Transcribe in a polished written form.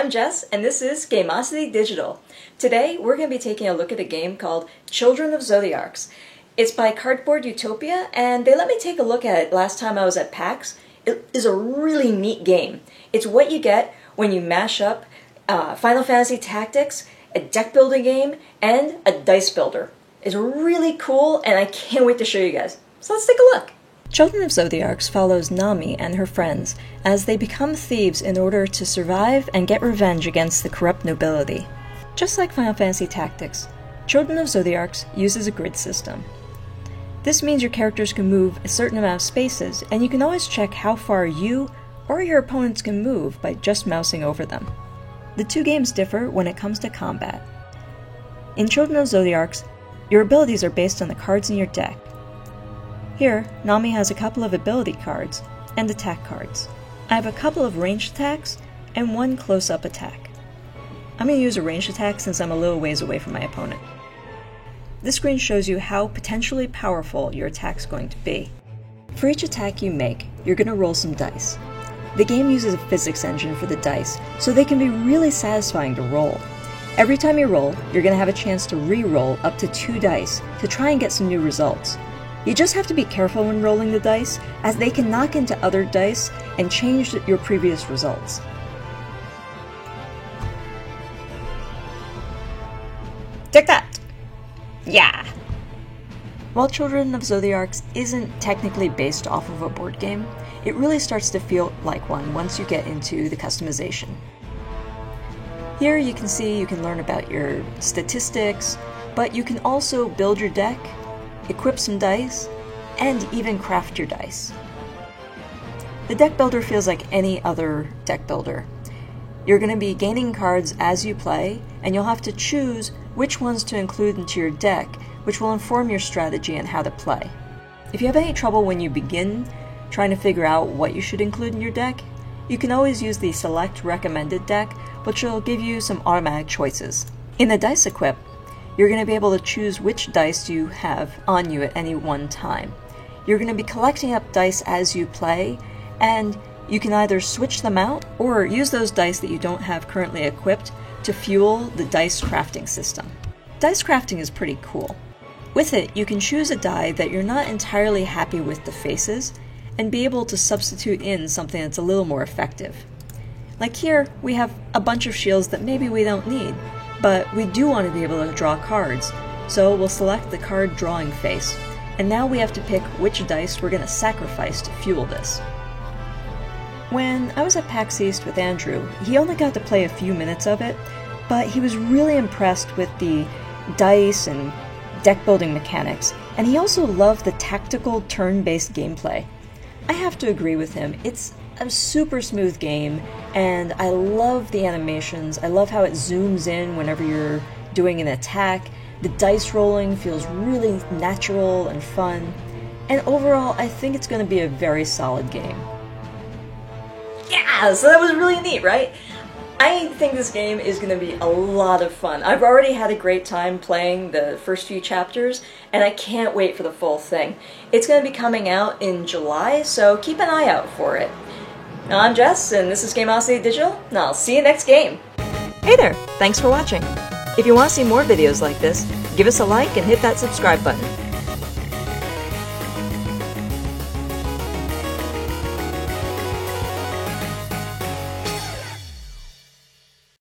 I'm Jess, and this is Gamosity Digital. Today, we're going to be taking a look at a game called Children of Zodiarcs. It's by Cardboard Utopia, and they let me take a look at it last time I was at PAX. It is a really neat game. It's what you get when you mash up Final Fantasy Tactics, a deck building game, and a dice builder. It's really cool, and I can't wait to show you guys. So let's take a look. Children of Zodiarcs follows Nami and her friends as they become thieves in order to survive and get revenge against the corrupt nobility. Just like Final Fantasy Tactics, Children of Zodiarcs uses a grid system. This means your characters can move a certain amount of spaces, and you can always check how far you or your opponents can move by just mousing over them. The two games differ when it comes to combat. In Children of Zodiarcs, your abilities are based on the cards in your deck. Here, Nami has a couple of ability cards and attack cards. I have a couple of ranged attacks and one close-up attack. I'm going to use a ranged attack since I'm a little ways away from my opponent. This screen shows you how potentially powerful your attack's going to be. For each attack you make, you're going to roll some dice. The game uses a physics engine for the dice, so they can be really satisfying to roll. Every time you roll, you're going to have a chance to re-roll up to 2 dice to try and get some new results. You just have to be careful when rolling the dice, as they can knock into other dice and change your previous results. Take that! Yeah! While Children of Zodiarcs isn't technically based off of a board game, it really starts to feel like one once you get into the customization. Here you can see you can learn about your statistics, but you can also build your deck, equip some dice, and even craft your dice. The deck builder feels like any other deck builder. You're going to be gaining cards as you play, and you'll have to choose which ones to include into your deck, which will inform your strategy and how to play. If you have any trouble when you begin trying to figure out what you should include in your deck, you can always use the Select Recommended deck, which will give you some automatic choices. In the dice equip, you're going to be able to choose which dice you have on you at any one time. You're going to be collecting up dice as you play, and you can either switch them out or use those dice that you don't have currently equipped to fuel the dice crafting system. Dice crafting is pretty cool. With it, you can choose a die that you're not entirely happy with the faces, and be able to substitute in something that's a little more effective. Like here, we have a bunch of shields that maybe we don't need, but we do want to be able to draw cards, so we'll select the card drawing face, and now we have to pick which dice we're going to sacrifice to fuel this. When I was at PAX East with Andrew, he only got to play a few minutes of it, but he was really impressed with the dice and deck building mechanics, and he also loved the tactical turn-based gameplay. I have to agree with him. It's a super smooth game, and I love the animations. I love how it zooms in whenever you're doing an attack. The dice rolling feels really natural and fun. And overall, I think it's going to be a very solid game. Yeah, so that was really neat, right? I think this game is going to be a lot of fun. I've already had a great time playing the first few chapters, and I can't wait for the full thing. It's going to be coming out in July, so keep an eye out for it. Now, I'm Jess, and this is Gamosity Digital, and I'll see you next game. Hey there, thanks for watching. If you want to see more videos like this, give us a like and hit that subscribe button.